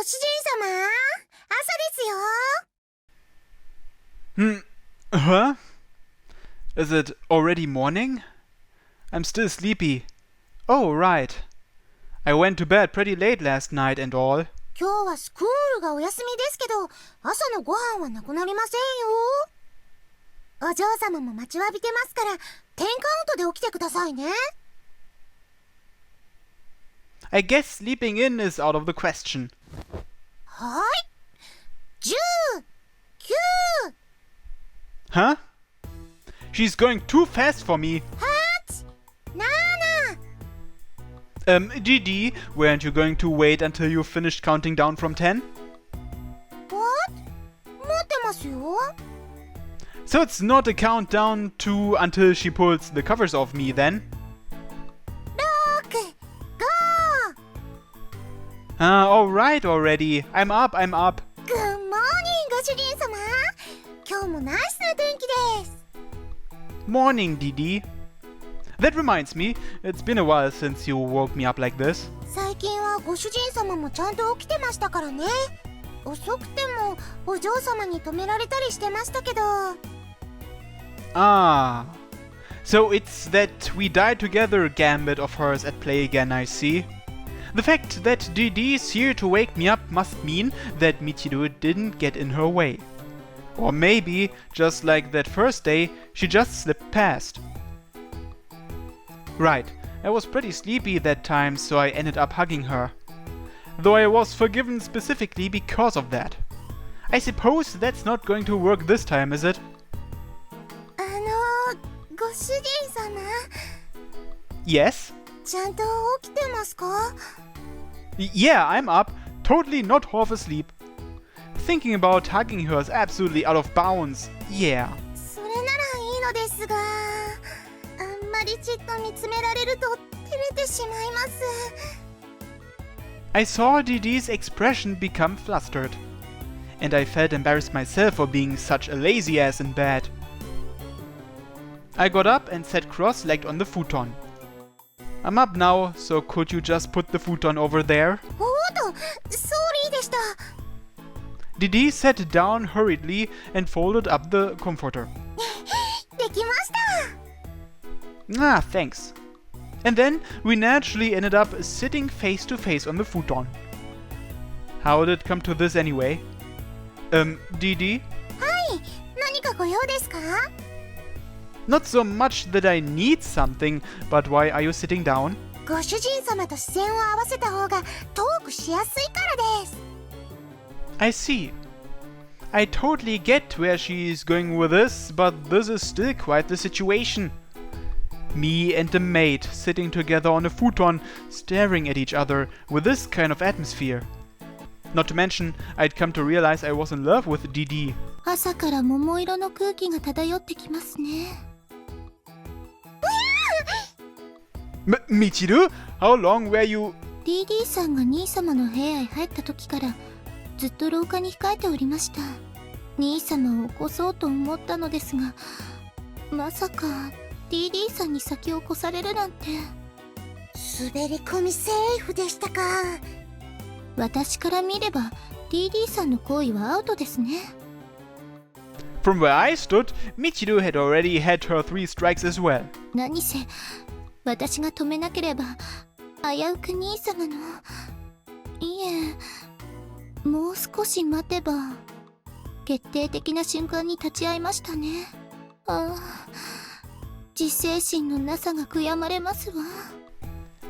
主人様、朝ですよ。Huh? Is it already morning? I'm still sleepy. Oh, right. I went to bed pretty late last night and all. 今日はスクールがお休みですけど、朝のご飯はなくなりませんよ。お嬢様も待ちわびてますから、10カウントで起きてくださいね。I guess sleeping in is out of the question. はい。10、9。Huh? She's going too fast for me. 8、7。GD, weren't you going to wait until you finished counting down from 10? What? 持ってますよ。So it's not a countdown to until she pulls the covers off me then? 6、5。Alright already. I'm up. Good morning, ご主人様。今日もナイスな天気です。Morning, DD. That reminds me, it's been a while since you woke me up like this. 最近はご主人様もちゃんと起きてましたからね。遅くてもお嬢様に止められたりしてましたけど。Ah. So it's that we die together gambit of hers at play again, I see. The fact that DD's here to wake me up must mean that Michiru didn't get in her way. Or maybe, just like that first day, she just slipped past. Right, I was pretty sleepy that time, so I ended up hugging her. Though I was forgiven specifically because of that. I suppose that's not going to work this time, is it? ご主人様。Yes? ちゃんと起きてますか？ Yeah, I'm up, totally not half asleep. Thinking about hugging her is absolutely out of bounds. Yeah. それならいいのですが、あんまりじっと見つめられると照れてしまいます。I saw DD's expression become flustered. And I felt embarrassed myself for being such a lazy ass in bed. I got up and sat cross-legged on the futon. I'm up now, so could you just put the futon over there? おーと、ソーリーでした。DD sat down hurriedly and folded up the comforter. できました。Ah, thanks. And then we naturally ended up sitting face to face on the futon. How did it come to this anyway? DD? はい、何かご用ですか？ Not so much that I need something, but why are you sitting down? ご主人様と視線を合わせた方がトークしやすいからです。I see. I totally get where she's going with this, but this is still quite the situation. Me and the maid sitting together on a futon, staring at each other with this kind of atmosphere. Not to mention, I'd come to realize I was in love with DD. 朝から桃色の空気が漂ってきますね。Michiru? How long were you... DD さんが兄様の部屋へ入った時からずっと廊下に控えておりました。兄様を起こそうと思ったのですが、まさか DD さんに先を越されるなんて。滑り込みセーフでしたか。私から見れば DD さんの行為はアウトですね。From where I stood, Michiru had already had her 3 strikes as well. 何せ私が止めなければ危うく兄様の、いえ、もう少し待てば決定的な瞬間に立ち会いましたね。ああ、自制心のなさが悔やまれますわ。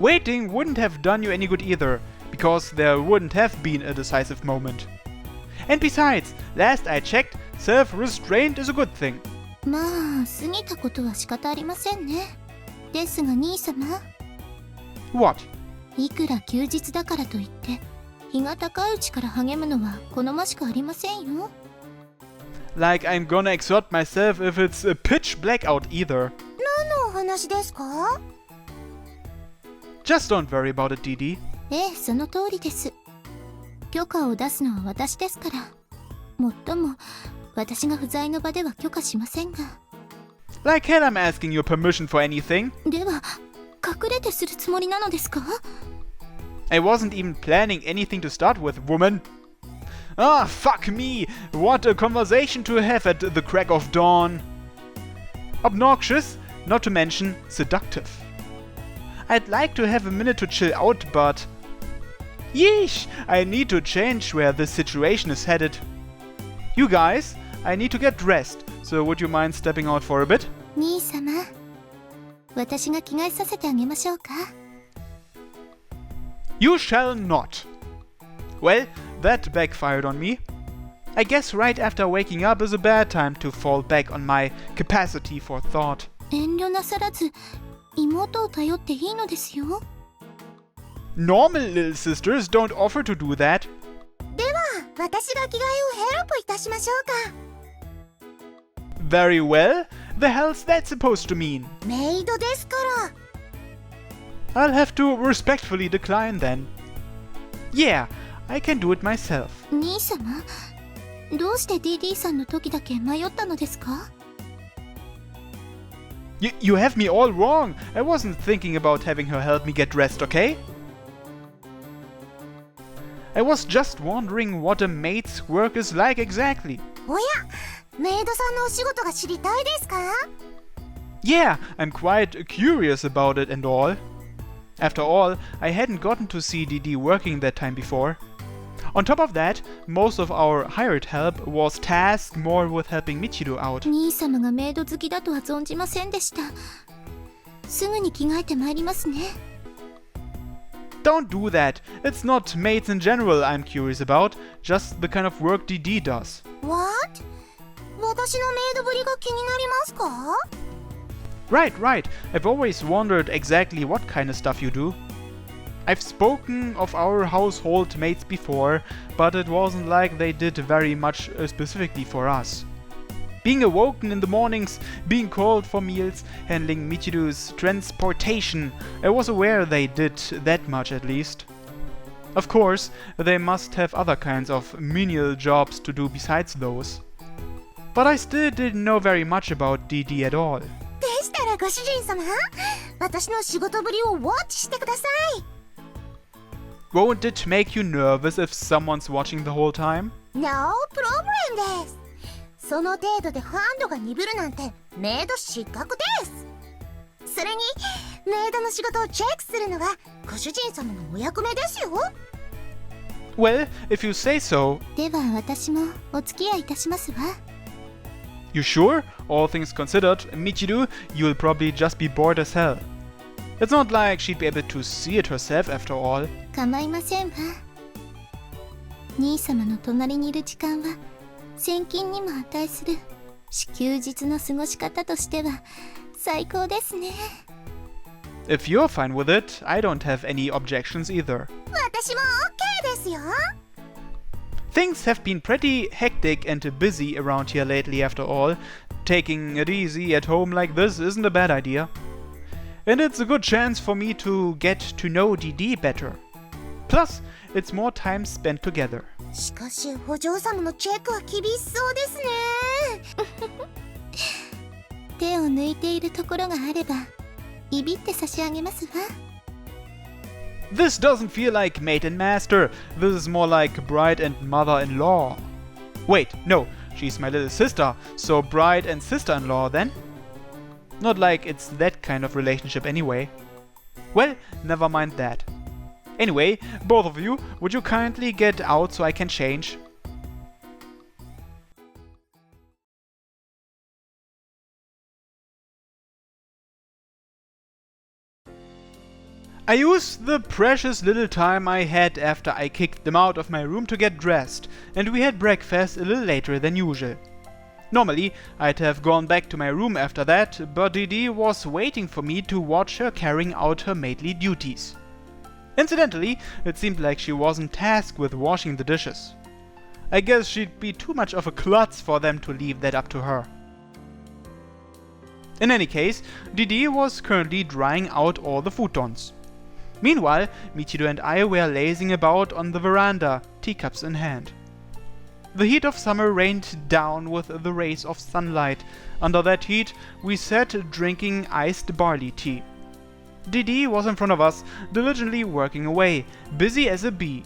Waiting wouldn't have done you any good either, because there wouldn't have been a decisive moment. And besides, last I checked, self-restraint is a good thing. まあ、過ぎたことは仕方ありませんね。ですが兄様。What? いくら休日だからといって、日が高いうちから励むのは好ましくありませんよ。Like I'm gonna exert myself if it's a pitch black out either. 何のお話ですか？ Just don't worry about it, DD. ええ、その通りです。許可を出すのは私ですから。もっとも、私が不在の場では許可しませんが。Like hell I'm asking your permission for anything. では、隠れてするつもりなのですか？ I wasn't even planning anything to start with, woman. Ah, fuck me! What a conversation to have at the crack of dawn. Obnoxious, not to mention seductive. I'd like to have a minute to chill out, but... Yeesh! I need to change where this situation is headed. You guys, I need to get dressed, so would you mind stepping out for a bit? 兄様、私が着替えさせてあげましょうか。You shall not. Well, that backfired on me. I guess right after waking up is a bad time to fall back on my capacity for thought. 遠慮なさらず、妹を頼っていいのですよ。Normal little sisters don't offer to do that. では、私が着替えをヘルプいたしましょうか。Very well. The hell's that supposed to mean? メイドですから。I'll have to respectfully decline then. Yeah, I can do it myself. 兄様、どうして DD さんの時だけ迷ったのですか？ You have me all wrong. I wasn't thinking about having her help me get dressed, okay? I was just wondering what a maid's work is like exactly. おや、メイドさんのお仕事が知りたいですか？ Yeah, I'm quite curious about it and all. After all, I hadn't gotten to see DD working that time before. On top of that, most of our hired help was tasked more with helping Michiru out. 兄様がメイド好きだとは存じませんでした。すぐに着替えてまいりますね。Don't do that. It's not maids in general I'm curious about, just the kind of work DD does. What? 私のメイドぶりが気になりますか？ Right. I've always wondered exactly what kind of stuff you do. I've spoken of our household mates before, but it wasn't like they did very much specifically for us. Being awoken in the mornings, being called for meals, handling Michiru's transportation, I was aware they did that much at least. Of course, they must have other kinds of menial jobs to do besides those. But I still didn't know very much about DD at all. でしたらご主人様、私の仕事ぶりをウォッチしてください。Won't it make you nervous if someone's watching the whole time? No problem です。その程度でハンドが鈍るなんてメイド失格です。それにメイドの仕事をチェックするのがご主人様のお役目ですよ。Well, if you say so. では私もお付き合いいたしますわ。You sure? All things considered, Michiru, you'll probably just be bored as hell. It's not like she'd be able to see it herself after all. 構いませんわ。兄様の隣にいる時間は千金にも値する休日の過ごし方としては最高ですね。If you're fine with it, I don't have any objections either. 私も OK ですよ。Things have been pretty hectic and busy around here lately after all. Taking it easy at home like this isn't a bad idea. And it's a good chance for me to get to know DD better. Plus, it's more time spent together. しかしお嬢様のチェックは厳しそうですね。手を抜いているところがあればいびって差し上げますわ。This doesn't feel like maid and master. This is more like bride and mother-in-law. Wait, no, she's my little sister, so bride and sister-in-law then? Not like it's that kind of relationship anyway. Well, never mind that. Anyway, both of you, would you kindly get out so I can change? I used the precious little time I had after I kicked them out of my room to get dressed, and we had breakfast a little later than usual. Normally, I'd have gone back to my room after that, but Didi was waiting for me to watch her carrying out her maidly duties. Incidentally, it seemed like she wasn't tasked with washing the dishes. I guess she'd be too much of a klutz for them to leave that up to her. In any case, Didi was currently drying out all the futons. Meanwhile, Michiru and I were lazing about on the veranda, teacups in hand. The heat of summer rained down with the rays of sunlight. Under that heat, we sat drinking iced barley tea. Didi was in front of us, diligently working away, busy as a bee.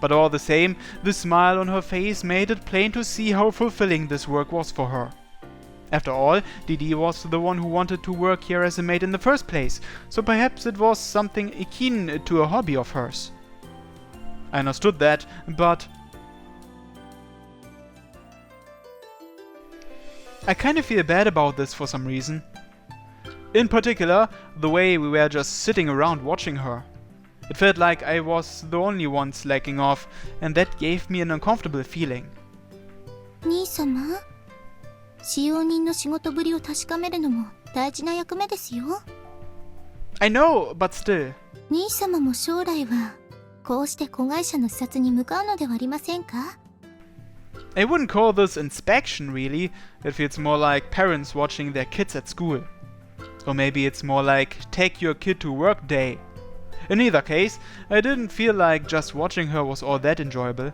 But all the same, the smile on her face made it plain to see how fulfilling this work was for her. After all, Didi was the one who wanted to work here as a maid in the first place, so perhaps it was something akin to a hobby of hers. I understood that, but I kinda feel bad about this for some reason. In particular, the way we were just sitting around watching her. It felt like I was the only one slacking off, and that gave me an uncomfortable feeling. 兄様、使用人の仕事ぶりを確かめるのも大事な役目ですよ。I know, but still. 兄様も将来はこうして子会社の視察に向かうのではありませんか？ I wouldn't call this inspection really, it feels more like parents watching their kids at school. Or maybe it's more like take your kid to work day. In either case, I didn't feel like just watching her was all that enjoyable.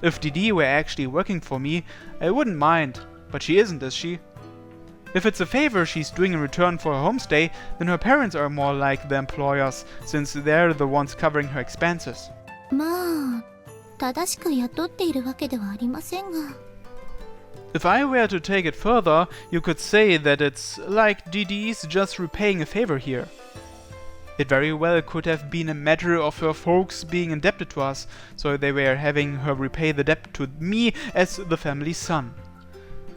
If Didi were actually working for me, I wouldn't mind, but she isn't, is she? If it's a favor she's doing in return for her homestay, then her parents are more like the employers, since they're the ones covering her expenses. まあ、正しく雇っているわけではありませんが。If I were to take it further, you could say that it's like Didi's just repaying a favor here. It very well could have been a matter of her folks being indebted to us, so they were having her repay the debt to me as the family's son.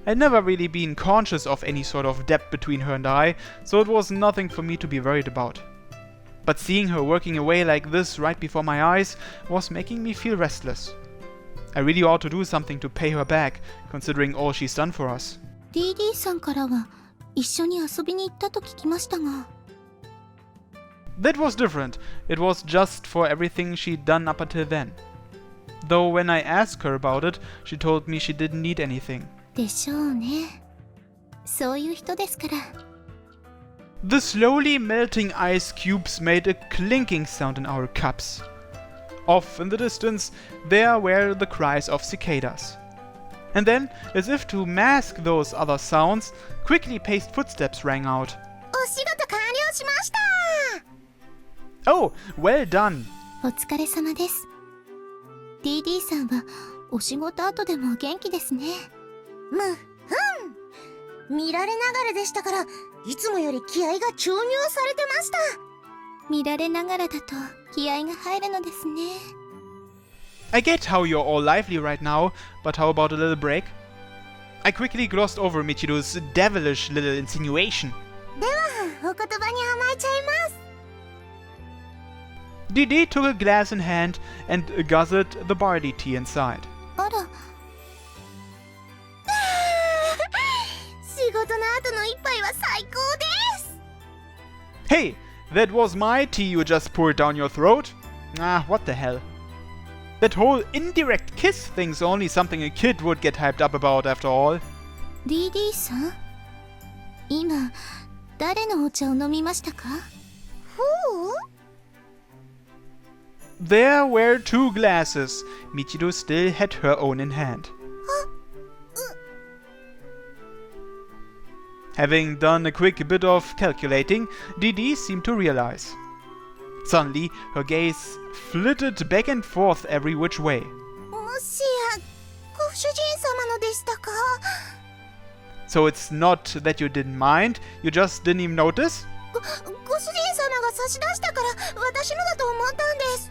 I'd never really been conscious of any sort of debt between her and I, so it was nothing for me to be worried about. But seeing her working away like this right before my eyes was making me feel restless. I really ought to do something to pay her back, considering all she's done for us. DD さんからは一緒に遊びに行ったと聞きましたが。That was different. It was just for everything she'd done up until then. Though when I asked her about it, she told me she didn't need anything. でしょうね。そういう人ですから。The slowly melting ice cubes made a clinking sound in our cups. Off in the distance, there were the cries of cicadas. And then, as if to mask those other sounds, quickly paced footsteps rang out. お仕事完了しました。 Oh, well done. お疲れ様です。DD さんはお仕事後でも元気ですね。見られながらでしたから、いつもより気合が注入されてました。見られながらだと気合が入るのですね。I get how you're all lively right now, but how about a little break? I quickly glossed over Michiru's devilish little insinuation. では、お言葉に甘えちゃいます。Didi took a glass in hand and guzzled the barley tea inside. あら。仕事の後の一杯は最高です。 Hey, that was my tea you just poured down your throat? Ah, what the hell. That whole indirect kiss thing's only something a kid would get hyped up about after all. DD さん、今誰のお茶を飲みましたか？ほう？ There were 2 glasses. Michiru still had her own in hand. Having done a quick bit of calculating, Didi seemed to realize. Suddenly, her gaze flitted back and forth every which way. もしや、ご主人様のでしたか？ So it's not that you didn't mind, you just didn't even notice? ご主人様が差し出したから私のだと思ったんです。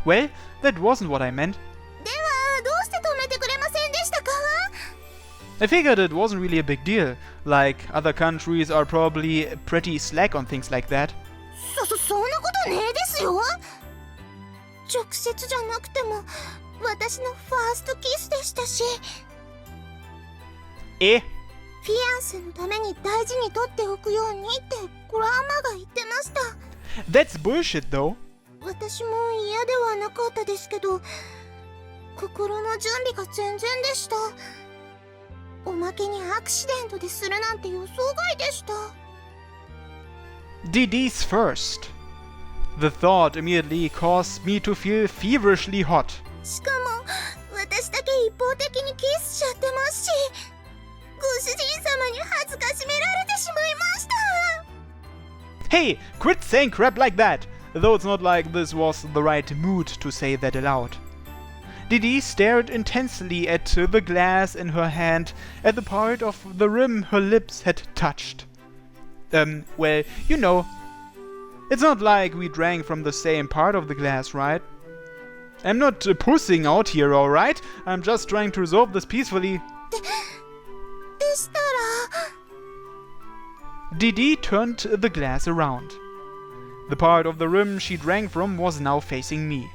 Well, that wasn't what I meant. では、どうして止めてくれませんでしたか？ I figured it wasn't really a big deal, like other countries are probably pretty slack on things like that. そんなことねえですよ。直接じゃなくても私のファーストキスでしたし、Eh? フィアンセのために大事に取っておくようにってグランマが言ってました。 That's bullshit though. 私も嫌ではなかったですけど、心の準備が全然でした。おまけにアクシデントでするなんて予想外でした。 Didi's first. The thought immediately caused me to feel feverishly hot. しかも私だけ一方的にキスしちゃってますし、ご主人様に恥ずかしめられてしまいました。Hey, quit saying crap like that! Though it's not like this was the right mood to say that aloud. Didi stared intensely at the glass in her hand, at the part of the rim her lips had touched. Well, you know, it's not like we drank from the same part of the glass, right? I'm not pussing out here, alright? I'm just trying to resolve this peacefully. でしたら Didi turned the glass around. The part of the rim she drank from was now facing me.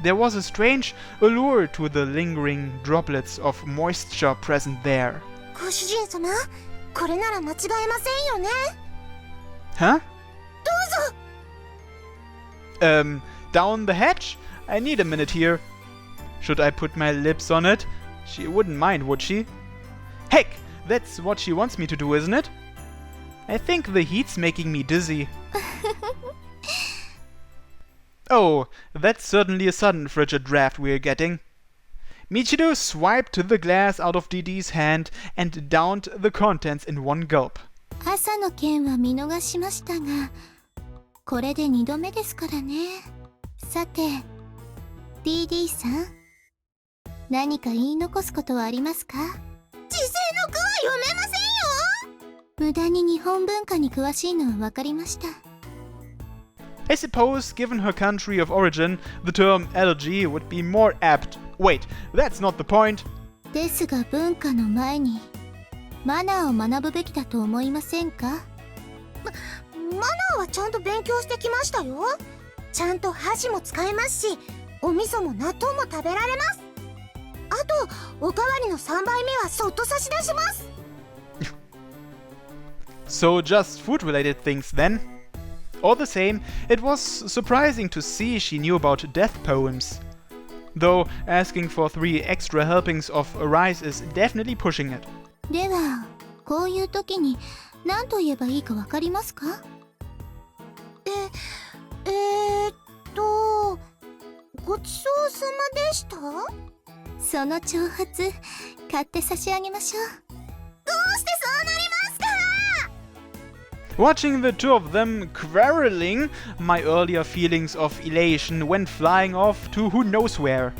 There was a strange allure to the lingering droplets of moisture present there. ご主人様、これなら間違えませんよね。 Huh? どうぞ。 Down the hatch? I need a minute here. Should I put my lips on it? She wouldn't mind, would she? Heck, that's what she wants me to do, isn't it? I think the heat's making me dizzy. Oh, that's certainly a sudden frigid draft we're getting. Michiru swiped the glass out of Didi's hand and downed the contents in one gulp. 朝の件は見逃しましたが、これで2度目ですからね。さて、DD さん、何か言い残すことはありますか？時世の句は読めませんよ。無駄に日本文化に詳しいのは分かりました。I suppose, given her country of origin, the term allergy would be more apt. Wait, that's not the point. ですが文化の前にマナーを学ぶべきだと思いませんか？マナーはちゃんと勉強してきましたよ。ちゃんと箸も使えますし、お味噌も納豆も食べられます。あと、おかわりの3杯目はそっと差し出します。So just food-related things then? All the same, it was surprising to see she knew about death poems. Though asking for 3 extra helpings of rice is definitely pushing it. では、こういう時に何と言えばいいか分かりますか？ごちそうさまでした？その挑発、買って差し上げましょう。どうしてそうなりますか？ Watching the two of them quarreling, my earlier feelings of elation went flying off to who knows where.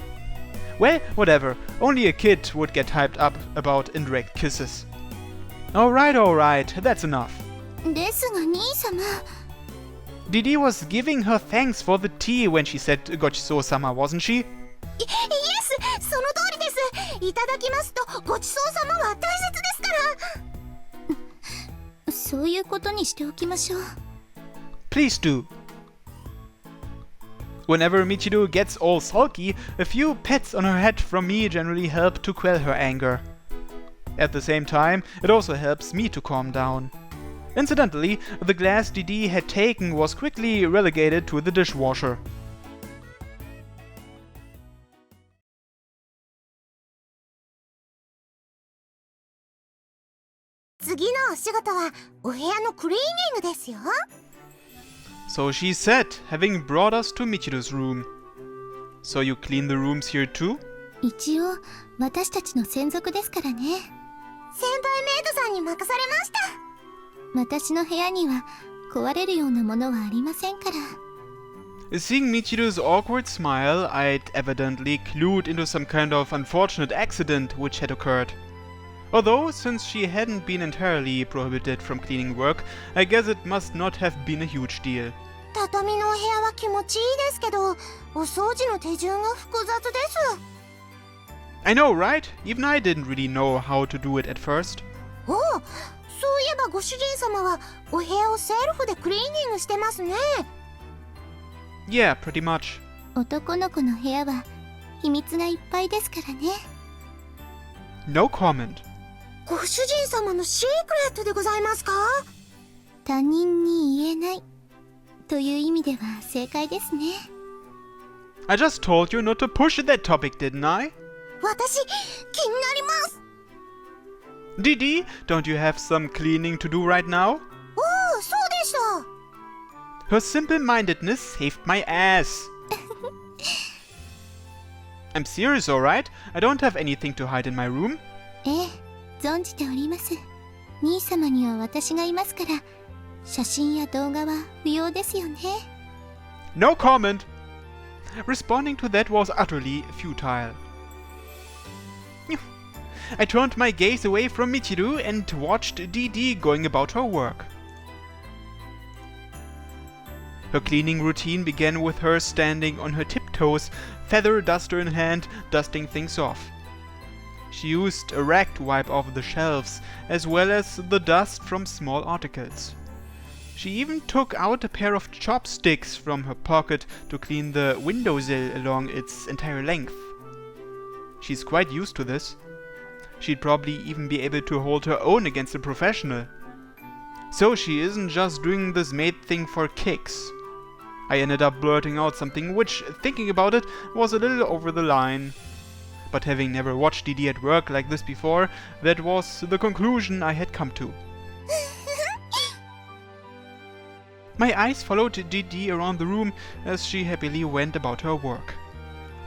Well, whatever, only a kid would get hyped up about indirect kisses. Alright, that's enough. ですが兄様。Didi was giving her thanks for the tea when she said Gochiso-sama, wasn't she? イエス、その通りです。いただきますとごちそうさまは大切ですから。そういうことにしておきましょう。Please do. Whenever Michiru gets all sulky, a few pats on her head from me generally help to quell her anger. At the same time, it also helps me to calm down. Incidentally, the glass Didi had taken was quickly relegated to the dishwasher. 次のお仕事はお部屋のクリーニングですよ。 So she said, having brought us to Michiru's room. So you clean the rooms here too? 一応私たちの専属ですからね。先輩メイドさんに任されました。私の部屋には壊れるようなものはありませんから。 Seeing Michiru's awkward smile, I'd evidently clued into some kind of unfortunate accident which had occurred. Although, since she hadn't been entirely prohibited from cleaning work, I guess it must not have been a huge deal. 畳のお部屋は気持ちいいですけど、お掃除の手順が複雑です。 I know, right? Even I didn't really know how to do it at first. おお、そういえばご主人様はお部屋をセルフでクリーニングしてますね。 Yeah, pretty much. 男の子の部屋は秘密がいっぱいですからね。 No comment. ご主人様のシークレットでございますか？他人に言えないという意味では正解ですね。 I just told you not to push that topic, didn't I? 私、気になります。 Didi, don't you have some cleaning to do right now? おお、そうでした。 Her simple-mindedness saved my ass. I'm serious, alright? I don't have anything to hide in my room. ええ、存じております。兄様には私がいますから、写真や動画は不要ですよね。 No comment! Responding to that was utterly futile. I turned my gaze away from Michiru and watched Didi going about her work. Her cleaning routine began with her standing on her tiptoes, feather duster in hand, dusting things off. She used a rag to wipe off the shelves, as well as the dust from small articles. She even took out a pair of chopsticks from her pocket to clean the windowsill along its entire length. She's quite used to this. She'd probably even be able to hold her own against a professional. So she isn't just doing this maid thing for kicks. I ended up blurting out something which, thinking about it, was a little over the line. But having never watched Didi at work like this before, that was the conclusion I had come to. My eyes followed Didi around the room as she happily went about her work.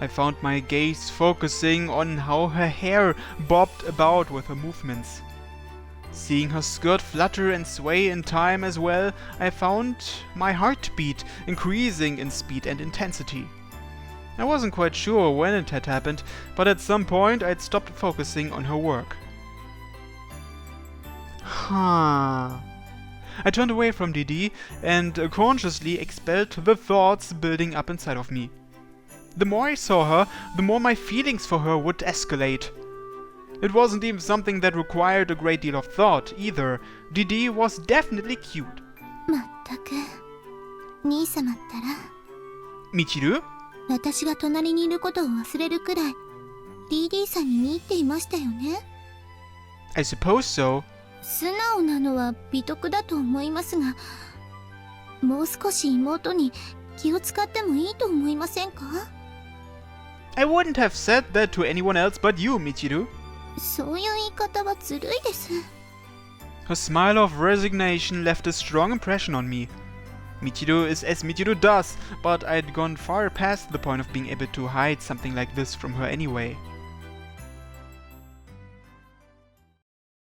I found my gaze focusing on how her hair bobbed about with her movements. Seeing her skirt flutter and sway in time as well, I found my heartbeat increasing in speed and intensity. I wasn't quite sure when it had happened, but at some point I'd stopped focusing on her work. I turned away from Didi and consciously expelled the thoughts building up inside of me. The more I saw her, the more my feelings for her would escalate. It wasn't even something that required a great deal of thought either. Didi was definitely cute. まったく、兄様ったら Michiru? 私が隣にいることを忘れるくらい DD さんに見入っていましたよね。 I suppose so. 素直なのは美徳だと思いますが、もう少し妹に気を使ってもいいと思いませんか？ I wouldn't have said that to anyone else but you, Michiru. そういう言い方はずるいです。 Her smile of resignation left a strong impression on me. Michiru is as Michiru does, but I'd gone far past the point of being able to hide something like this from her anyway.